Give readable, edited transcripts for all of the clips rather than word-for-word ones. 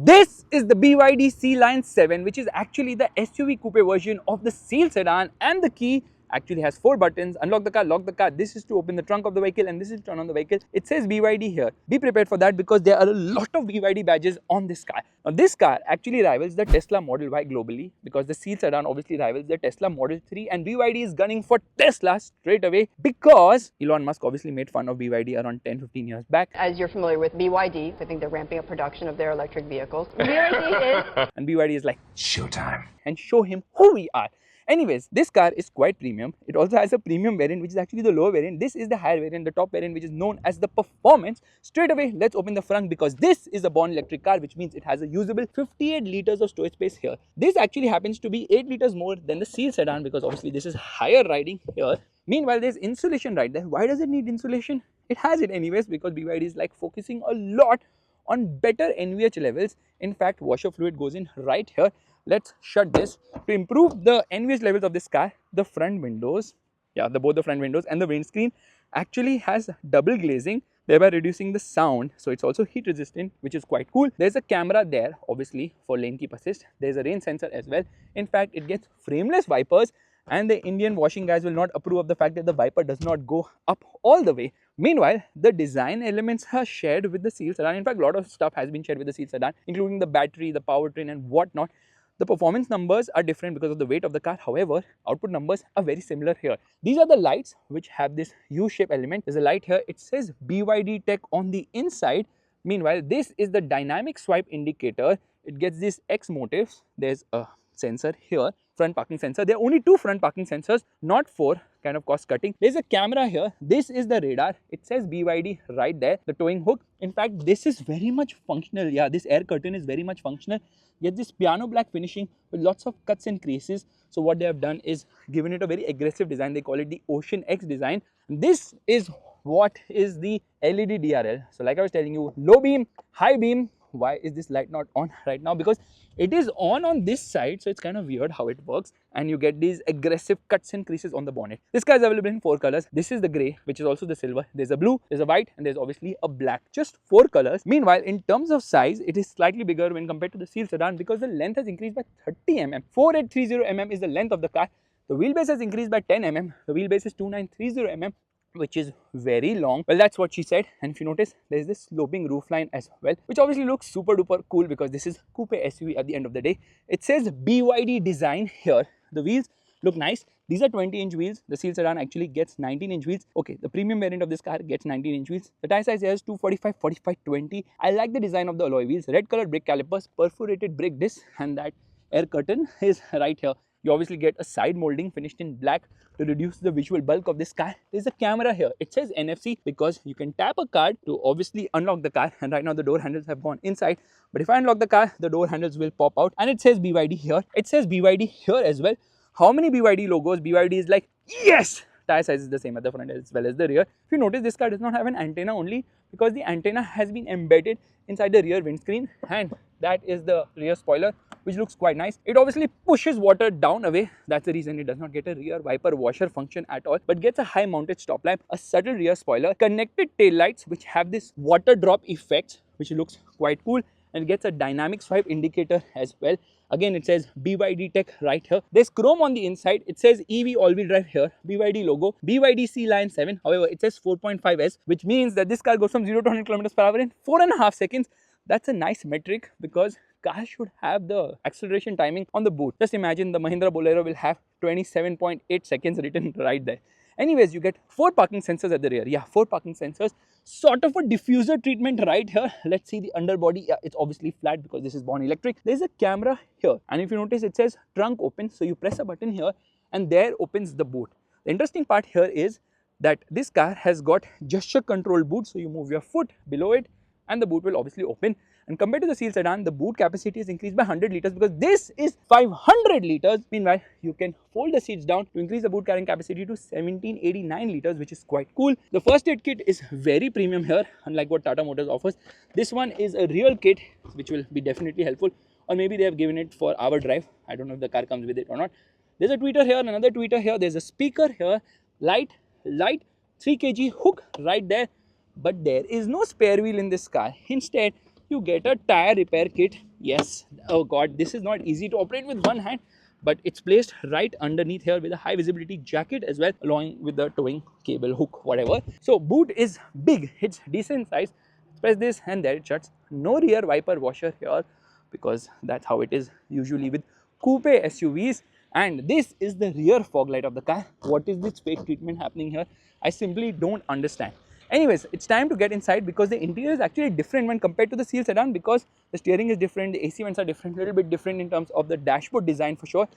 This is the BYD Sealion 7, which is actually the SUV coupe version of the Seal sedan, and the key actually has 4 buttons: unlock the car, lock the car. This is to open the trunk of the vehicle, and this is to turn on the vehicle. It says BYD here. Be prepared for that because there are a lot of BYD badges on this car. Now this car actually rivals the Tesla Model Y globally, because the Seal sedan obviously rivals the Tesla Model 3, and BYD is gunning for Tesla straight away because Elon Musk obviously made fun of BYD around 10-15 years back. As you're familiar with BYD, I think they're ramping up production of their electric vehicles. BYD is... And BYD is like, showtime, and show him who we are. Anyways, this car is quite premium. It also has a premium variant, which is actually the lower variant. This is the higher variant, the top variant, which is known as the Performance. Straight away, let's open the front because this is a born electric car, which means it has a usable 58 liters of storage space here. This actually happens to be 8 liters more than the Seal sedan because obviously this is higher riding here. Meanwhile, there's insulation right there. Why does it need insulation? It has it anyways because BYD is like focusing a lot on better NVH levels. In fact, washer fluid goes in right here. Let's shut this. To improve the NVH levels of this car, the front windows, both the front windows and the windscreen actually has double glazing, thereby reducing the sound. So it's also heat resistant, which is quite cool. There's a camera there, obviously, for lane keep assist. There's a rain sensor as well. In fact, it gets frameless wipers, and the Indian washing guys will not approve of the fact that the wiper does not go up all the way. Meanwhile, the design elements are shared with the Seal sedan. In fact, a lot of stuff has been shared with the Seal sedan, including the battery, the powertrain and whatnot. The performance numbers are different because of the weight of the car. However, output numbers are very similar here. These are the lights which have this U-shape element. There's a light here. It says BYD Tech on the inside. Meanwhile, this is the dynamic swipe indicator. It gets these X motifs. There's a sensor here, front parking sensor. There are only 2 front parking sensors, not 4, kind of cost cutting. There's a camera here. This is the radar. It says BYD right there, the towing hook. In fact, this is very much functional. Yeah, this air curtain is very much functional. Get this piano black finishing with lots of cuts and creases. So what they have done is given it a very aggressive design. They call it the Ocean X design. And this is what is the LED DRL. So like I was telling you, low beam, high beam. Why is this light not on right now? Because it is on this side, so it's kind of weird how it works, and you get these aggressive cuts and creases on the bonnet. This car is available in 4 colors. This is the grey, which is also the silver. There's a blue, there's a white, and there's obviously a black. Just 4 colors. Meanwhile, in terms of size, it is slightly bigger when compared to the Seal sedan because the length has increased by 30 mm. 4830 mm is the length of the car. The wheelbase has increased by 10 mm. The wheelbase is 2930 mm. Which is very long. Well, that's what she said. And if you notice, there's this sloping roofline as well, which obviously looks super duper cool because this is coupe SUV at the end of the day. It says BYD design here. The wheels look nice. These are 20-inch wheels. The Seal sedan actually gets 19-inch wheels. Okay, the premium variant of this car gets 19-inch wheels. The tire size here is 245, 45, 20. I like the design of the alloy wheels. Red colored brake calipers, perforated brake discs, and that air curtain is right here. You obviously get a side molding finished in black to reduce the visual bulk of this car. There's a camera here. It says NFC because you can tap a card to obviously unlock the car, and right now the door handles have gone inside. But if I unlock the car, the door handles will pop out, and it says BYD here. It says BYD here as well. How many BYD logos? BYD is like, yes! Tire size is the same at the front as well as the rear. If you notice, this car does not have an antenna only because the antenna has been embedded inside the rear windscreen, and that is the rear spoiler, which looks quite nice. It obviously pushes water down away. That's the reason it does not get a rear wiper washer function at all, but gets a high mounted stop lamp, a subtle rear spoiler, connected tail lights which have this water drop effect, which looks quite cool, and gets a dynamic swipe indicator as well. Again, it says BYD Tech right here. There's chrome on the inside. It says EV all-wheel drive here. BYD logo. BYD Sealion 7. However, it says 4.5S, which means that this car goes from 0 to 100 km per hour in 4.5 seconds. That's a nice metric because cars should have the acceleration timing on the boot. Just imagine the Mahindra Bolero will have 27.8 seconds written right there. Anyways, you get 4 parking sensors at the rear. Yeah, 4 parking sensors. Sort of a diffuser treatment right here. Let's see the underbody. Yeah, it's obviously flat because this is born electric. There's a camera here. And if you notice, it says trunk open. So you press a button here and there opens the boot. The interesting part here is that this car has got gesture control boot. So you move your foot below it and the boot will obviously open. And compared to the Seal sedan, the boot capacity is increased by 100 liters because this is 500 liters. Meanwhile, you can fold the seats down to increase the boot carrying capacity to 1789 liters, which is quite cool. The first aid kit is very premium here, unlike what Tata Motors offers. This one is a real kit, which will be definitely helpful. Or maybe they have given it for our drive. I don't know if the car comes with it or not. There's a tweeter here, another tweeter here. There's a speaker here, light, 3 kg hook right there. But there is no spare wheel in this car. Instead, you get a tire repair kit. Yes, oh god, this is not easy to operate with one hand, but it's placed right underneath here with a high visibility jacket as well, along with the towing cable hook, whatever. So boot is big, it's decent size. Press this and there it shuts. No rear wiper washer here, because that's how it is usually with coupe SUVs. And this is the rear fog light of the car. What is this fake treatment happening here? I simply don't understand. Anyways, it's time to get inside, because the interior is actually different when compared to the Seal sedan, because the steering is different, the AC vents are different, a little bit different in terms of the dashboard design for sure.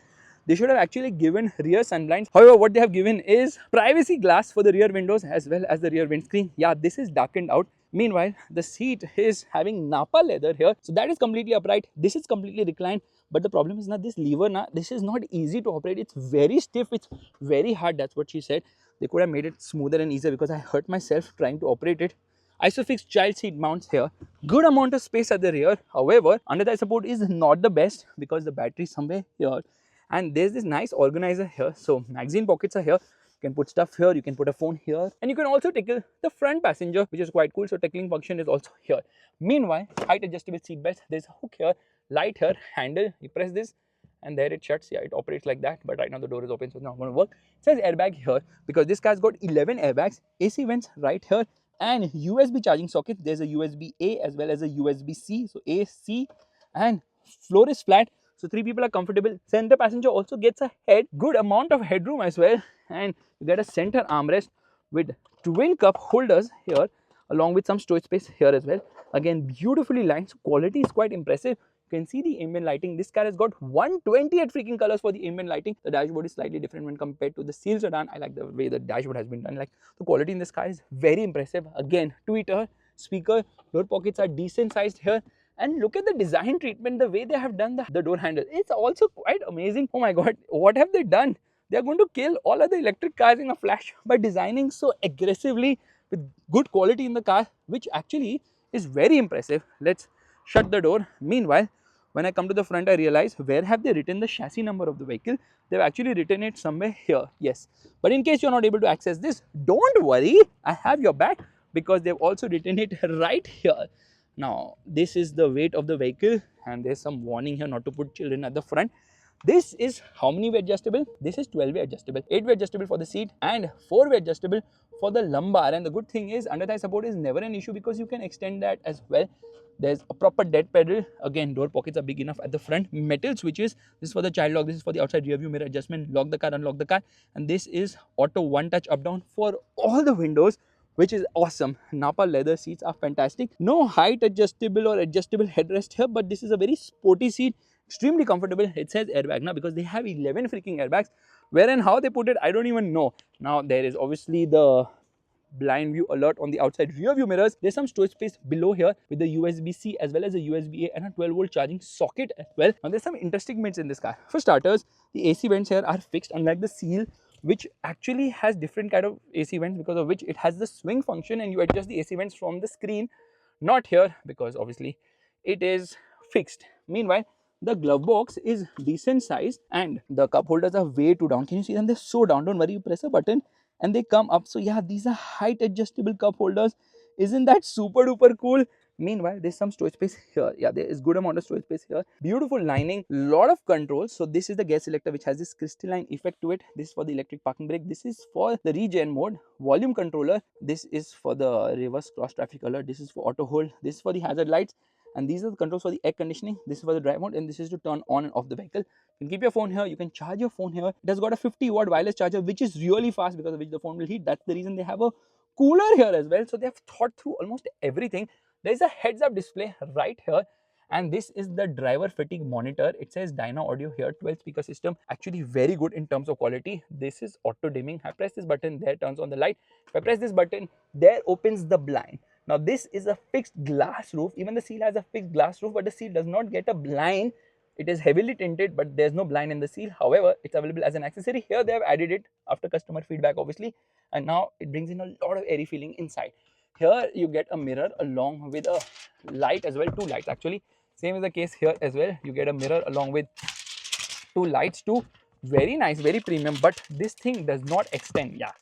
They should have actually given rear sunblinds. However, what they have given is privacy glass for the rear windows as well as the rear windscreen. Yeah, this is darkened out. Meanwhile, the seat is having Napa leather here. So that is completely upright. This is completely reclined. But the problem is not this lever. This is not easy to operate. It's very stiff. It's very hard. That's what she said. They could have made it smoother and easier, because I hurt myself trying to operate it. Isofix child seat mounts here. Good amount of space at the rear. However, under thigh support is not the best, because the battery is somewhere here. And there's this nice organizer here. So magazine pockets are here. You can put stuff here, you can put a phone here, and you can also tickle the front passenger, which is quite cool. So tickling function is also here. Meanwhile, height adjustable seat belts. There's a hook here, light here, handle. You press this and there it shuts. Yeah, it operates like that, but right now the door is open, so it's not going to work. It says airbag here, because this car's got 11 airbags. AC vents right here, and USB charging socket. There's a USB A as well as a USB C. So A, C, and floor is flat. So 3 people are comfortable. Center passenger also gets a good amount of headroom as well, and you get a center armrest with twin cup holders here, along with some storage space here as well. Again, beautifully lined. So quality is quite impressive. You can see the ambient lighting. This car has got 128 freaking colors for the ambient lighting. The dashboard is slightly different when compared to the Seal sedan. I like the way the dashboard has been done. Like, the quality in this car is very impressive. Again, tweeter, speaker, door pockets are decent sized here. And look at the design treatment, the way they have done the door handle. It's also quite amazing. Oh my god, what have they done? They are going to kill all other electric cars in a flash by designing so aggressively with good quality in the car, which actually is very impressive. Let's shut the door. Meanwhile, when I come to the front, I realize, where have they written the chassis number of the vehicle? They've actually written it somewhere here. Yes, but in case you're not able to access this, don't worry, I have your back, because they've also written it right here. Now, this is the weight of the vehicle, and there's some warning here not to put children at the front. This is how many way adjustable? This is 12 way adjustable, 8 way adjustable for the seat, and 4 way adjustable for the lumbar. And the good thing is, under thigh support is never an issue, because you can extend that as well. There's a proper dead pedal. Again, door pockets are big enough at the front. Metal switches. This is for the child lock. This is for the outside rear view mirror adjustment. Lock the car, unlock the car. And this is auto one touch up down for all the windows, which is awesome. Napa leather seats are fantastic. No height adjustable or adjustable headrest here, but this is a very sporty seat, extremely comfortable. It says airbag now, because they have 11 freaking airbags. Where and how they put it, I don't even know. Now, there is obviously the blind view alert on the outside rear view mirrors. There's some storage space below here with the USB-C as well as a USB-A and a 12-volt charging socket as well. Now, there's some interesting bits in this car. For starters, the AC vents here are fixed, unlike the Seal, which actually has different kind of AC vents, because of which it has the swing function and you adjust the AC vents from the screen. Not here, because obviously it is fixed. Meanwhile, the glove box is decent size and the cup holders are way too down. Can you see them? They're so down. Don't worry, you press a button and they come up. So yeah, these are height adjustable cup holders. Isn't that super duper cool? Meanwhile, there's some storage space here. Yeah, there is good amount of storage space here. Beautiful lining, lot of controls. So this is the gear selector, which has this crystalline effect to it. This is for the electric parking brake. This is for the regen mode. Volume controller. This is for the reverse cross traffic alert. This is for auto hold. This is for the hazard lights. And these are the controls for the air conditioning. This is for the drive mode, and this is to turn on and off the vehicle. You can keep your phone here. You can charge your phone here. It has got a 50-watt wireless charger, which is really fast, because of which the phone will heat. That's the reason they have a cooler here as well. So they have thought through almost everything. There is a heads-up display right here, and this is the driver fatigue monitor. It says Dyna Audio here, 12 speaker system, actually very good in terms of quality. This is auto dimming. I press this button, there turns on the light. If I press this button, there opens the blind. Now this is a fixed glass roof. Even the Seal has a fixed glass roof, but the Seal does not get a blind. It is heavily tinted, but there's no blind in the Seal. However, it's available as an accessory. Here they have added it after customer feedback, obviously, and now it brings in a lot of airy feeling inside. Here you get a mirror along with a light as well, 2 lights actually. Same is the case here as well. You get a mirror along with 2 lights too. Very nice, very premium, but this thing does not extend. Yeah,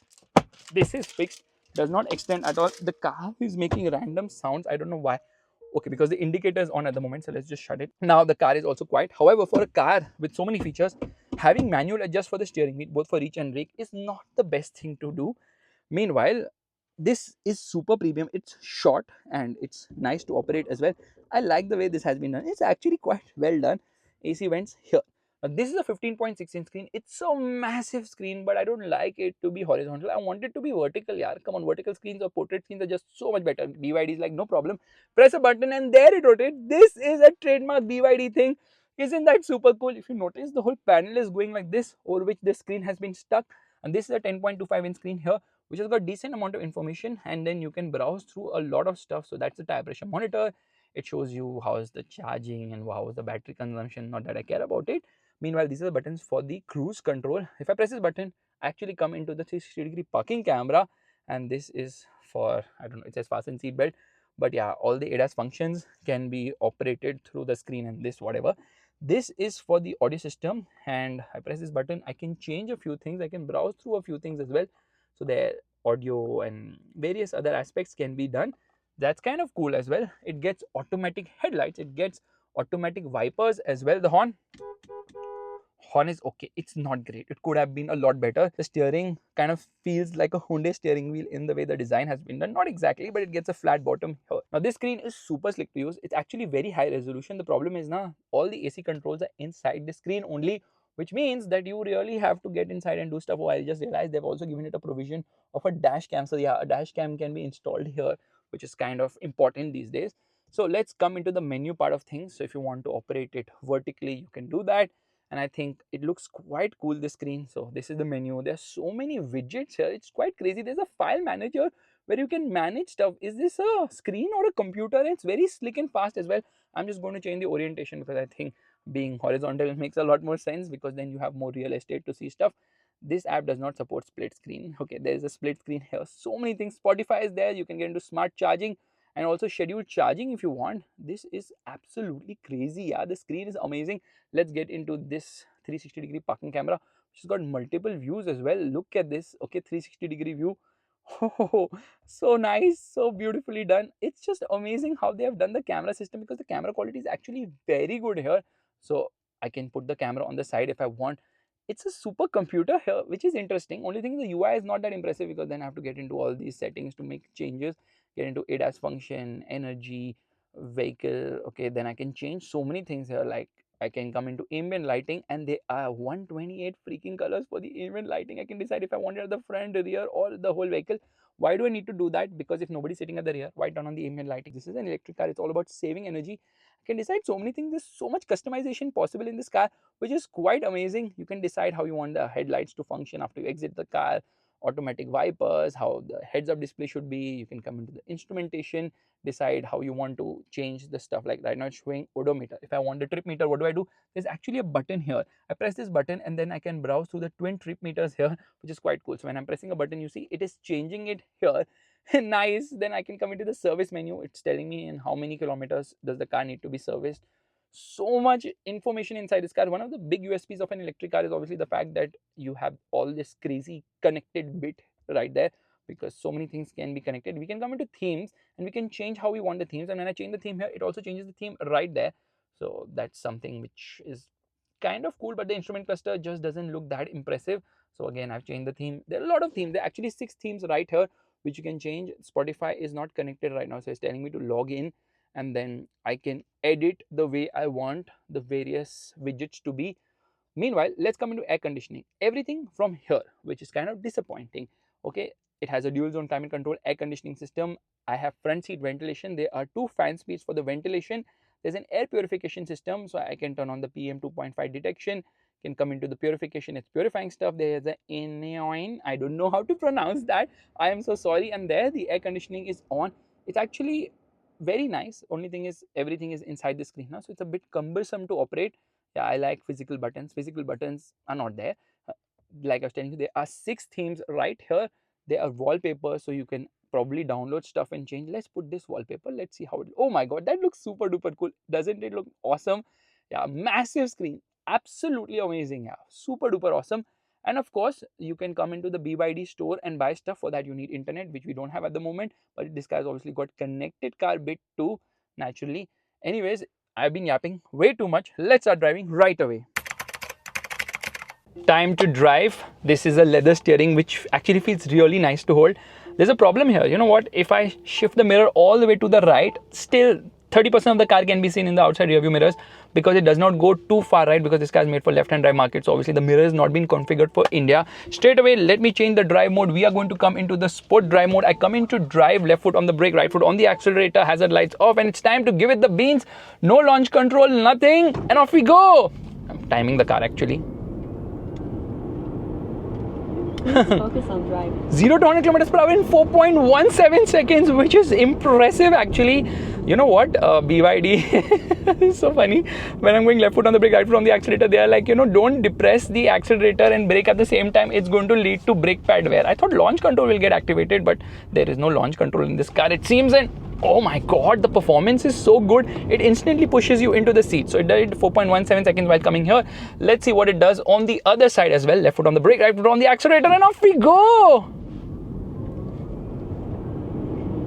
this is fixed, does not extend at all. The car is making random sounds. I don't know why. Okay, because the indicator is on at the moment, so let's just shut it. Now the car is also quiet. However, for a car with so many features, having manual adjust for the steering wheel, both for reach and brake, is not the best thing to do. Meanwhile, this is super premium. It's short and it's nice to operate as well. I like the way this has been done. It's actually quite well done. AC vents here. Now, this is a 15.6-inch screen. It's a massive screen, but I don't like it to be horizontal. I want it to be vertical. Yeah, come on, vertical screens or portrait screens are just so much better. BYD is like, no problem. Press a button and there it rotates. This is a trademark BYD thing. Isn't that super cool? If you notice, the whole panel is going like this, over which the screen has been stuck. And this is a 10.25-inch screen here, which has got decent amount of information, and then you can browse through a lot of stuff. So that's the tire pressure monitor. It shows you how is the charging and how is the battery consumption. Not that I care about it. Meanwhile, these are the buttons for the cruise control. If I press this button, I actually come into the 360-degree parking camera, and this is for, I don't know, it says fasten seat belt, but yeah, all the ADAS functions can be operated through the screen, and this whatever. This is for the audio system, and I press this button, I can change a few things, I can browse through a few things as well. So their audio and various other aspects can be done. That's kind of cool as well. It gets automatic headlights, it gets automatic wipers as well. The horn is okay. It's not great. It could have been a lot better. The steering kind of feels like a Hyundai steering wheel in the way the design has been done. Not exactly, but it gets a flat bottom here. Now this screen is super slick to use. It's actually very high resolution. The problem is now all the AC controls are inside the screen only, which means that you really have to get inside and do stuff. Oh, I just realized they've also given it a provision of a dash cam. So yeah, a dash cam can be installed here, which is kind of important these days. So let's come into the menu part of things. So if you want to operate it vertically, you can do that, and I think it looks quite cool, this screen. So this is the menu. There's so many widgets here. It's quite crazy. There's a file manager where you can manage stuff. Is this a screen or a computer? And it's very slick and fast as well. I'm just going to change the orientation because I think being horizontal makes a lot more sense, because then you have more real estate to see stuff. This app does not support split screen. Okay, there is a split screen here. So many things. Spotify is there. You can get into smart charging and also scheduled charging if you want. This is absolutely crazy. Yeah, the screen is amazing. Let's get into this 360-degree parking camera, which has got multiple views as well. Look at this. Okay, 360-degree view. Oh, so nice, so beautifully done. It's just amazing how they have done the camera system, because the camera quality is actually very good here. So I can put the camera on the side if I want. It's a super computer here, which is interesting. Only thing, the UI is not that impressive, because then I have to get into all these settings to make changes, get into ADAS function, energy, vehicle. Okay, then I can change so many things here. Like I can come into ambient lighting, and there are 128 freaking colors for the ambient lighting. I can decide if I want it at the front, rear, or the whole vehicle. Why do I need to do that? Because if nobody's sitting at the rear, why turn on the ambient lighting? This is an electric car. It's all about saving energy. I can decide so many things. There's so much customization possible in this car, which is quite amazing. You can decide how you want the headlights to function after you exit the car, automatic wipers, how the heads-up display should be. You can come into the instrumentation, decide how you want to change the stuff. Like right now it's showing odometer. If I want the trip meter, what do I do? There's actually a button here. I press this button and then I can browse through the twin trip meters here, which is quite cool. So when I'm pressing a button, you see it is changing it here. Nice. Then I can come into the service menu. It's telling me in how many kilometers does the car need to be serviced. So much information inside this car. One of the big USPs of an electric car is obviously the fact that you have all this crazy connected bit right there, because so many things can be connected. We can come into themes and we can change how we want the themes, and when I change the theme here, it also changes the theme right there. So that's something which is kind of cool, but the instrument cluster just doesn't look that impressive. So again, I've changed the theme. There are a lot of themes. There are actually 6 themes right here which you can change. Spotify is not connected right now, so it's telling me to log in, and then I can edit the way I want the various widgets to be. Meanwhile, let's come into air conditioning. Everything from here, which is kind of disappointing. Okay, it has a dual zone climate control air conditioning system. I have front seat ventilation. There are 2 fan speeds for the ventilation. There's an air purification system, so I can turn on the PM 2.5 detection. Can come into the purification. It's purifying stuff. There's an anion. I don't know how to pronounce that. I am so sorry. And there the air conditioning is on. It's actually very nice. Only thing is everything is inside the screen now, so it's a bit cumbersome to operate. Yeah, I like physical buttons. Physical buttons are not there. Like I was telling you, there are 6 themes right here. There are wallpapers, so you can probably download stuff and change. Let's put this wallpaper. Let's see how it. Oh my god, that looks super duper cool. Doesn't it look awesome? Yeah, massive screen. Absolutely amazing. Yeah, super duper awesome. And of course, you can come into the BYD store and buy stuff. For that, you need internet, which we don't have at the moment. But this guy's obviously got connected car bit too. naturally. Anyways, I've been yapping way too much. Let's start driving right away. Time to drive. This is a leather steering which actually feels really nice to hold. There's a problem here. You know what? If I shift the mirror all the way to the right, still 30% of the car can be seen in the outside rear view mirrors because it does not go too far right, because this car is made for left-hand drive market. So obviously the mirror has not been configured for India. Straight away, let me change the drive mode. We are going to come into the sport drive mode. I come into drive, left foot on the brake, right foot on the accelerator, hazard lights off, and it's time to give it the beans. No launch control, nothing, and off we go. I'm timing the car actually. Focus on drive. 0 to 100 kilometers per hour in 4.17 seconds, which is impressive actually. You know what? BYD is so funny. When I'm going left foot on the brake, right foot on the accelerator, they are like, you know, don't depress the accelerator and brake at the same time. It's going to lead to brake pad wear. I thought launch control will get activated, but there is no launch control in this car, it seems. And oh my god, the performance is so good. It instantly pushes you into the seat. So it did 4.17 seconds while coming here. Let's see what it does on the other side as well. Left foot on the brake, right foot on the accelerator, and off we go.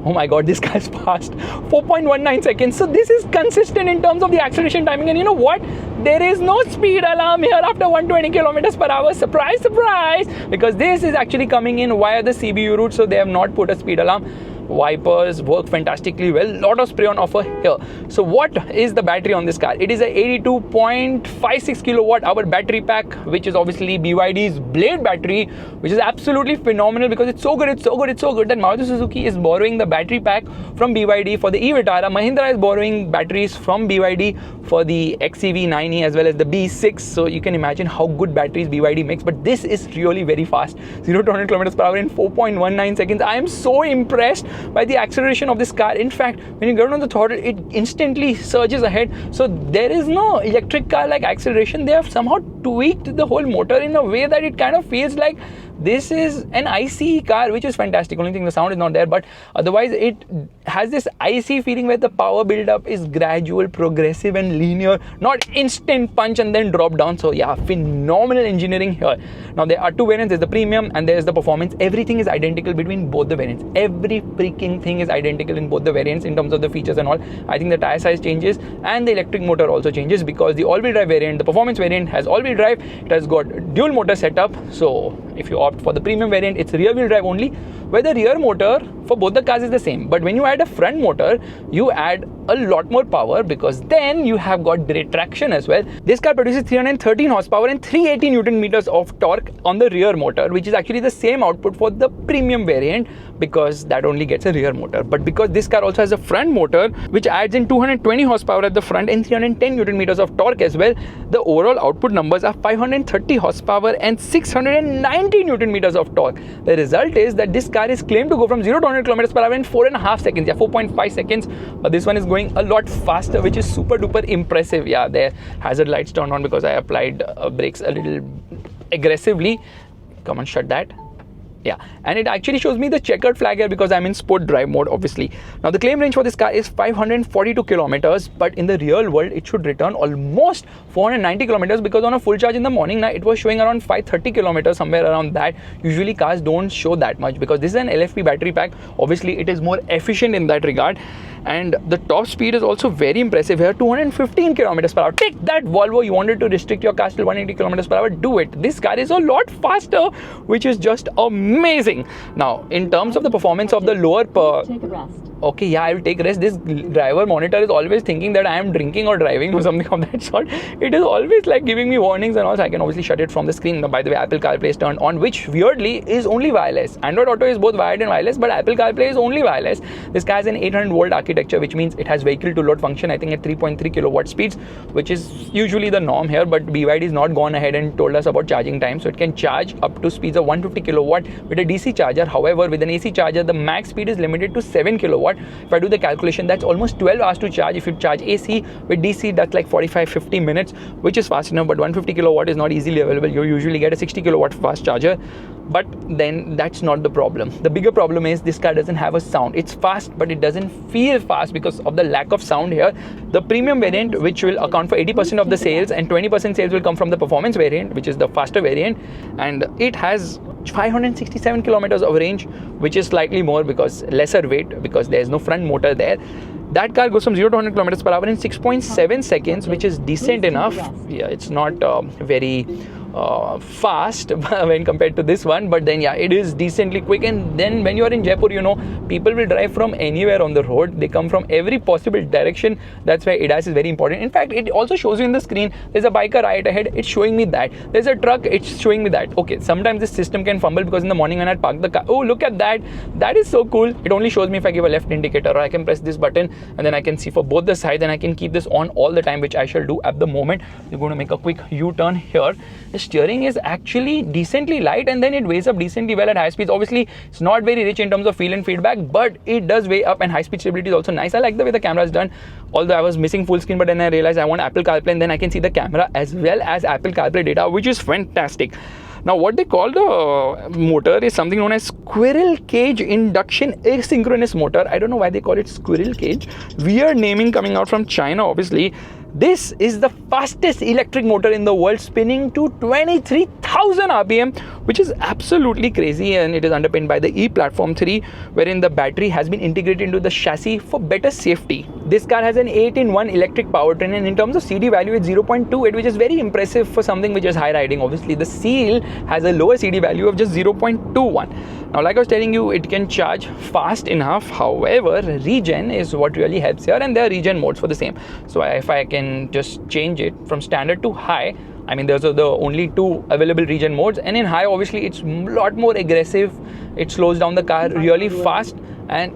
Oh my god, this guy's fast. 4.19 seconds. So this is consistent in terms of the acceleration timing. And you know what? There is no speed alarm here after 120 kilometers per hour. Surprise, surprise. Because this is actually coming in via the CBU route. So they have not put a speed alarm. Wipers work fantastically well. Lot of spray on offer here. So what is the battery on this car? It is a 82.56 kilowatt hour battery pack, which is obviously BYD's Blade battery, which is absolutely phenomenal because it's so good, it's so good, it's so good that Maruti Suzuki is borrowing the battery pack from BYD for the e-Vitara. Mahindra is borrowing batteries from BYD for the XEV 9e as well as the B6. So you can imagine how good batteries BYD makes. But this is really very fast. 0 to 100 kilometers per hour in 4.19 seconds. I am so impressed by the acceleration of this car. In fact, when you get on the throttle, it instantly surges ahead. So there is no electric car like acceleration. They have somehow tweaked the whole motor in a way that it kind of feels like this is an ICE car, which is fantastic. Only thing, the sound is not there, but otherwise it has this ICE feeling where the power build-up is gradual, progressive and linear, not instant punch and then drop down. So yeah, phenomenal engineering here. Now there are two variants. There's the premium and there's the performance. Everything is identical between both the variants. Every freaking thing is identical in both the variants in terms of the features and all. I think the tire size changes and the electric motor also changes because the all-wheel drive variant, the performance variant, has all-wheel drive. It has got dual motor setup. So if you opt for the premium variant, it's rear wheel drive only, where the rear motor for both the cars is the same. But when you add a front motor, you add a lot more power because then you have got direct traction as well. This car produces 313 horsepower and 380 Newton meters of torque on the rear motor, which is actually the same output for the premium variant because that only gets a rear motor. But because this car also has a front motor, which adds in 220 horsepower at the front and 310 Newton meters of torque as well, the overall output numbers are 530 horsepower and 690 Newton meters of torque. The result is that this car is claimed to go from 0 to 100 kilometers per hour in 4.5 seconds. Yeah, 4.5 seconds. But this one is going a lot faster, which is super duper impressive. Yeah, their hazard lights turned on because I applied brakes a little aggressively. Come on, shut that. Yeah, and it actually shows me the checkered flag here because I'm in sport drive mode, obviously. Now the claim range for this car is 542 kilometers, but in the real world it should return almost 490 kilometers because on a full charge in the morning now it was showing around 530 kilometers, somewhere around that. Usually cars don't show that much because this is an LFP battery pack. Obviously it is more efficient in that regard. And the top speed is also very impressive here, 215 kilometers per hour. Take that, Volvo. You wanted to restrict your car to 180 kilometers per hour, do it. This car is a lot faster, which is just amazing. Now, in terms of the performance of the lower Take a rest. Okay, yeah, I will take rest. This driver monitor is always thinking that I am drinking or driving or something of that sort. It is always like giving me warnings and also I can obviously shut it from the screen. Now, by the way, Apple CarPlay is turned on, which weirdly is only wireless. Android Auto is both wired and wireless, but Apple CarPlay is only wireless. This car has an 800 volt architecture, which means it has vehicle to load function, I think at 3.3 kilowatt speeds, which is usually the norm here, but BYD has not gone ahead and told us about charging time. So it can charge up to speeds of 150 kilowatt with a DC charger. However, with an AC charger, the max speed is limited to 7 kilowatt. If I do the calculation, that's almost 12 hours to charge. If you charge AC with DC, that's like 45-50 minutes, which is fast enough, but 150 kilowatt is not easily available. You usually get a 60 kilowatt fast charger, but then that's not the problem. The bigger problem is this car doesn't have a sound. It's fast, but it doesn't feel fast because of the lack of sound here. The premium variant, which will account for 80% of the sales, and 20% sales will come from the performance variant, which is the faster variant, and it has 567 kilometers of range, which is slightly more because lesser weight, because there's no front motor there. That car goes from 0 to 100 kilometers per hour in 6.7 seconds, which is decent enough. Yeah, it's not very fast when compared to this one, but then yeah, it is decently quick. And then when you are in Jaipur, you know, people will drive from anywhere on the road. They come from every possible direction. That's why ADAS is very important. In fact, it also shows you in the screen, there's a biker right ahead, it's showing me that. There's a truck, it's showing me that. Okay, sometimes this system can fumble, because in the morning when I park the car, oh, look at that, that is so cool. It only shows me if I give a left indicator, or I can press this button and then I can see for both the sides, and I can keep this on all the time, which I shall do at the moment. We're going to make a quick U-turn here. The steering is actually decently light, and then it weighs up decently well at high speeds. Obviously, it's not very rich in terms of feel and feedback, but it does weigh up, and high speed stability is also nice. I like the way the camera is done, although I was missing full screen, but then I realized I want Apple CarPlay, and then I can see the camera as well as Apple CarPlay data, which is fantastic. Now, what they call the motor is something known as squirrel cage induction asynchronous motor. I don't know why they call it squirrel cage. Weird naming coming out from China, obviously. This is the fastest electric motor in the world, spinning to 23,000 RPM, which is absolutely crazy, and it is underpinned by the E-Platform 3, wherein the battery has been integrated into the chassis for better safety. This car has an 8-in-1 electric powertrain, and in terms of CD value, it's 0.28, which is very impressive for something which is high riding. Obviously, the Seal has a lower CD value of just 0.21. Now, like I was telling you, it can charge fast enough. However, regen is what really helps here, and there are regen modes for the same. So if I can just change it from standard to high, I mean, those are the only two available regen modes, and in high, obviously, it's a lot more aggressive. It slows down the car really fast, and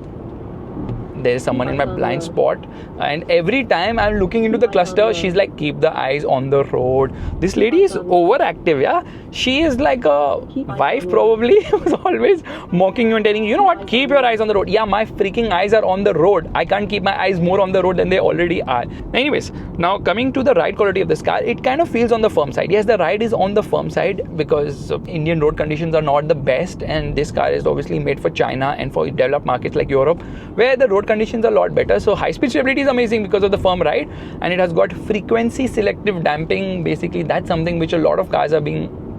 there is someone in my blind spot, and every time I'm looking into the cluster, she's like, keep the eyes on the road. This lady is overactive. Yeah, she is like a wife probably, who's always mocking you and telling you, you know what, keep your eyes on the road. Yeah, my freaking eyes are on the road. I can't keep my eyes more on the road than they already are. Anyways, now coming to the ride quality of this car, it kind of feels on the firm side. Yes, the ride is on the firm side because Indian road conditions are not the best, and this car is obviously made for China and for developed markets like Europe, where the road conditions are a lot better. So high speed stability is amazing because of the firm ride, and it has got frequency selective damping. Basically, that's something which a lot of cars are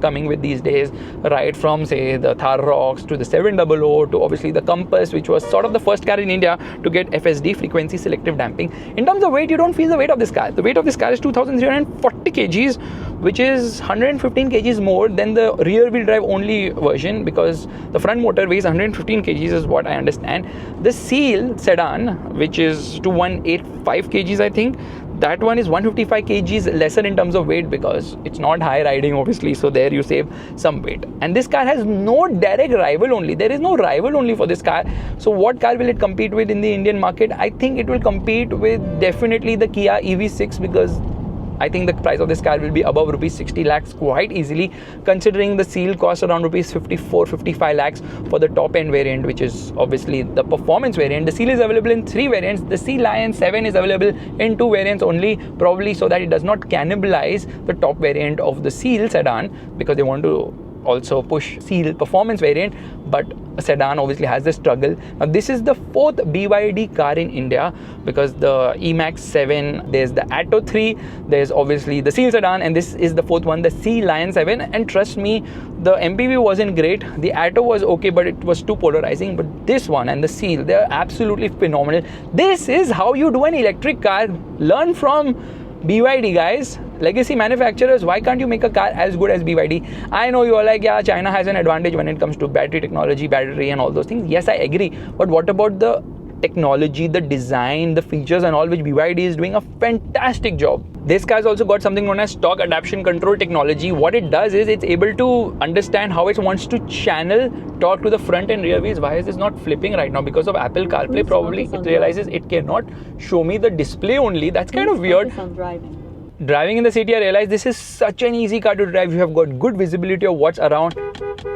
coming with these days, right from say the Thar Rocks to the 700 to obviously the Compass, which was sort of the first car in India to get FSD, frequency selective damping. In terms of weight, you don't feel the weight of this car. The weight of this car is 2,340 kgs, which is 115 kgs more than the rear wheel drive only version, because the front motor weighs 115 kgs is what I understand. The Seal sedan, which is 2185 kgs, I think, that one is 155 kgs lesser in terms of weight because it's not high riding, obviously, so there you save some weight. And this car has no direct rival only. There is no rival only for this car. So what car will it compete with in the Indian market? I think it will compete with definitely the Kia EV6, because I think the price of this car will be above rupees 60 lakhs quite easily, considering the Seal costs around rupees 54-55 lakhs for the top end variant, which is obviously the performance variant. The Seal is available in 3 variants. The Sealion 7 is available in 2 variants only, probably so that it does not cannibalize the top variant of the Seal sedan, because they want to also push Seal performance variant, but a sedan obviously has the struggle. Now this is the 4th BYD car in India, because the E-Max 7, there's the Atto 3, there's obviously the Seal sedan, and this is the 4th one, the Sealion 7. And trust me, the MPV wasn't great. The Atto was okay, but it was too polarizing. But this one and the Seal, they're absolutely phenomenal. This is how you do an electric car. Learn from BYD, guys. Legacy manufacturers, why can't you make a car as good as BYD? I know you are like, yeah, China has an advantage when it comes to battery technology, battery and all those things. Yes, I agree. But what about the technology, the design, the features and all, which BYD is doing a fantastic job. This car's also got something known as torque adaptation control technology. What it does is it's able to understand how it wants to channel torque to the front and rear wheels. Why is this not flipping right now? Because of Apple CarPlay, probably it realizes it cannot show me the display only. That's kind of weird. Driving in the city, I realized this is such an easy car to drive. You have got good visibility of what's around.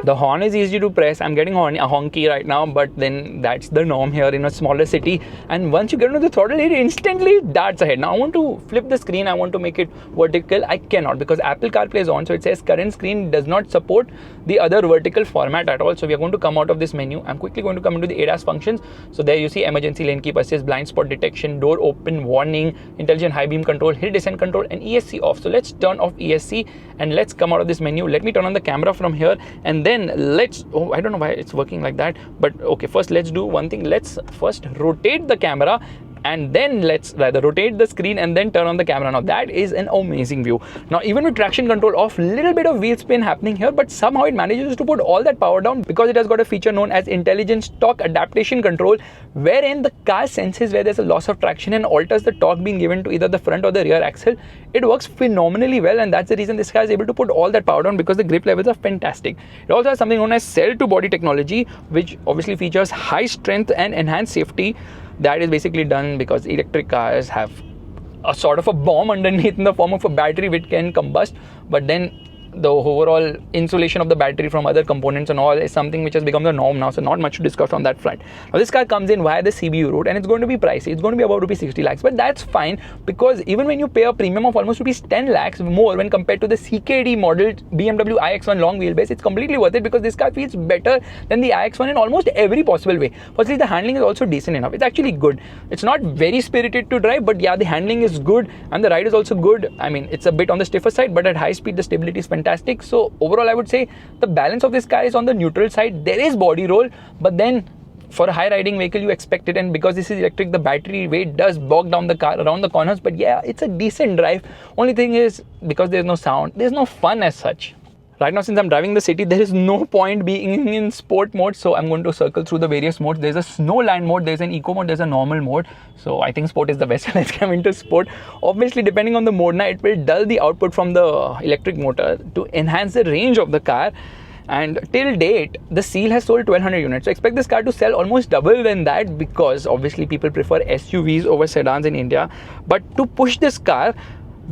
The horn is easy to press. I'm getting honky right now, but then that's the norm here in a smaller city. And once you get into the throttle, it instantly darts ahead. Now I want to flip the screen. I want to make it vertical. I cannot, because Apple CarPlay is on. So it says current screen does not support the other vertical format at all. So we are going to come out of this menu. I'm quickly going to come into the ADAS functions. So there you see emergency lane keep assist, blind spot detection, door open warning, intelligent high beam control, hill descent control, and ESC off. So let's turn off ESC and let's come out of this menu. Let me turn on the camera from here, and then then let's, I don't know why it's working like that, but okay, first let's do one thing. Let's first rotate the camera, and then let's rather rotate the screen and then turn on the camera. Now that is an amazing view. Now even with traction control off, little bit of wheel spin happening here, but somehow it manages to put all that power down because it has got a feature known as intelligent torque adaptation control, wherein the car senses where there's a loss of traction and alters the torque being given to either the front or the rear axle. It works phenomenally well, and that's the reason this car is able to put all that power down, because the grip levels are fantastic. It also has something known as cell to body technology, which obviously features high strength and enhanced safety. That is basically done because electric cars have a sort of a bomb underneath in the form of a battery which can combust, but then the overall insulation of the battery from other components and all is something which has become the norm now, so not much to discuss on that front. Now this car comes in via the CBU route, and it's going to be pricey. It's going to be about rupees 60 lakhs, but that's fine, because even when you pay a premium of almost rupees 10 lakhs more when compared to the CKD model BMW iX1 long wheelbase, it's completely worth it, because this car feels better than the iX1 in almost every possible way. Firstly, the handling is also decent enough. It's actually good. It's not very spirited to drive, but yeah, the handling is good and the ride is also good. I mean, it's a bit on the stiffer side, but at high speed the stability is fantastic. So overall, I would say the balance of this car is on the neutral side. There is body roll, but then for a high riding vehicle you expect it, and because this is electric, the battery weight does bog down the car around the corners. But yeah, it's a decent drive. Only thing is, because there's no sound, there's no fun as such. Right now, since I'm driving the city, there is no point being in sport mode, so I'm going to circle through the various modes. There's a snowland mode, there's an eco mode, there's a normal mode. So I think sport is the best. Let's come into sport. Obviously, depending on the mode, now it will dull the output from the electric motor to enhance the range of the car. And till date, the Seal has sold 1200 units. So expect this car to sell almost double than that, because obviously people prefer SUVs over sedans in India. But to push this car,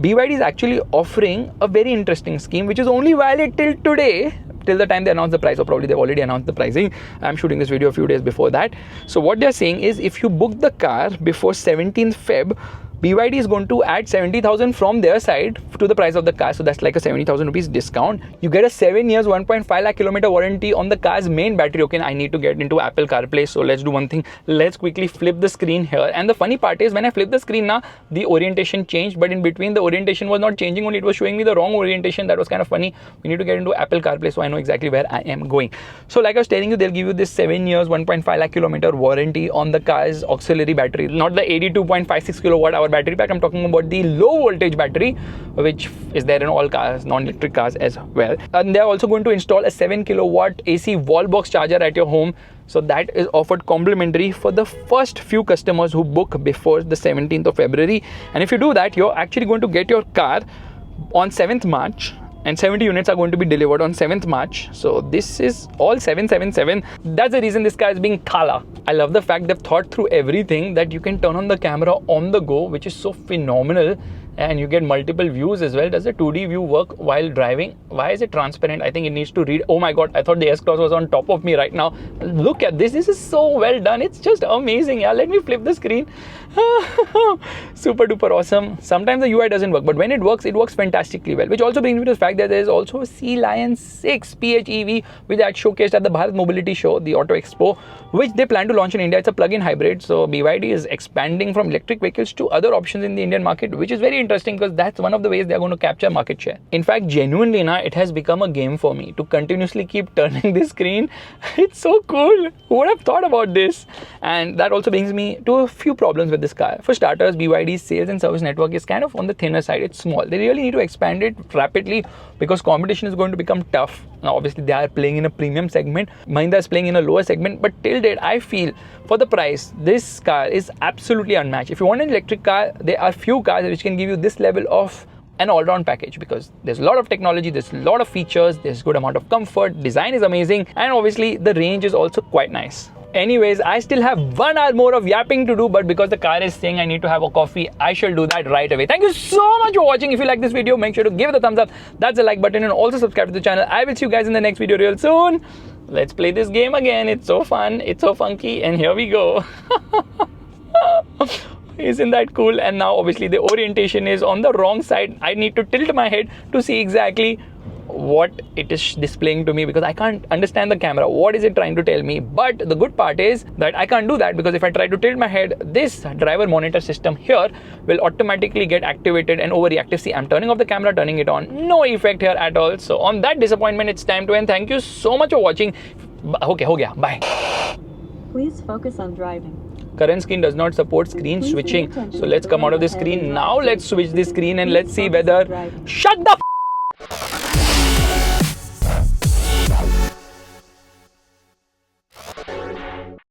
BYD is actually offering a very interesting scheme, which is only valid till today, till the time they announce the price, or probably they've already announced the pricing. I'm shooting this video a few days before that. So what they're saying is, if you book the car before 17th Feb, BYD is going to add 70,000 from their side to the price of the car. So that's like a 70,000 rupees discount. You get a 7 years, 1.5 lakh kilometer warranty on the car's main battery. Okay, I need to get into Apple CarPlay. So let's do one thing. Let's quickly flip the screen here. And the funny part is, when I flip the screen now, the orientation changed, but in between the orientation was not changing, only it was showing me the wrong orientation. That was kind of funny. We need to get into Apple CarPlay so I know exactly where I am going. So like I was telling you, they'll give you this 7 years, 1.5 lakh kilometer warranty on the car's auxiliary battery, not the 82.56 kilowatt hour battery pack. I'm talking about the low voltage battery, which is there in all cars, non-electric cars as well. And they're also going to install a 7 kilowatt AC wall box charger at your home. So that is offered complimentary for the first few customers who book before the 17th of February. And if you do that, you're actually going to get your car on 7th March. And 70 units are going to be delivered on 7th March. So this is all 777. That's the reason this car is being thala. I love the fact they've thought through everything, that you can turn on the camera on the go, which is so phenomenal. And you get multiple views as well. Does the 2D view work while driving? Why is it transparent? I think it needs to read. Oh my god, I thought the S-Class was on top of me right now. Look at this. This is so well done. It's just amazing. Yeah, let me flip the screen. Super duper awesome. Sometimes the UI doesn't work, but when it works fantastically well. Which also brings me to the fact that there is also a Sealion 6 PHEV, which I showcased at the Bharat Mobility Show, the Auto Expo, which they plan to launch in India. It's a plug-in hybrid. So BYD is expanding from electric vehicles to other options in the Indian market, which is very interesting, because that's one of the ways they're going to capture market share. In fact, genuinely now, it has become a game for me to continuously keep turning this screen. It's so cool. Who would have thought about this? And that also brings me to a few problems with this car. For starters, BYD's sales and service network is kind of on the thinner side. It's small. They really need to expand it rapidly, because competition is going to become tough. Now, obviously, they are playing in a premium segment. Mahindra is playing in a lower segment. But till date, I feel for the price, this car is absolutely unmatched. If you want an electric car, there are few cars which can give you this level of an all-round package, because there's a lot of technology, there's a lot of features, there's good amount of comfort, design is amazing, and obviously the range is also quite nice. Anyways, I still have 1 hour more of yapping to do, but because the car is saying I need to have a coffee, I shall do that right away. Thank you so much for watching. If you like this video, make sure to give it a thumbs up. That's the like button, and also subscribe to the channel. I will see you guys in the next video real soon. Let's play this game again. It's so fun, it's so funky, and here we go. Isn't that cool? And now obviously the orientation is on the wrong side. I need to tilt my head to see exactly what it is displaying to me because I can't understand the camera. What is it trying to tell me? But the good part is that I can't do that because if I try to tilt my head, this driver monitor system here will automatically get activated and overreactive. See, I'm turning off the camera, turning it on. No effect here at all. So on that disappointment, it's time to end. Thank you so much for watching. Okay, ho gaya. Bye. Please focus on driving. Current screen does not support screen switching. So let's come out of the screen. Now let's switch the screen and let's see whether... Shut the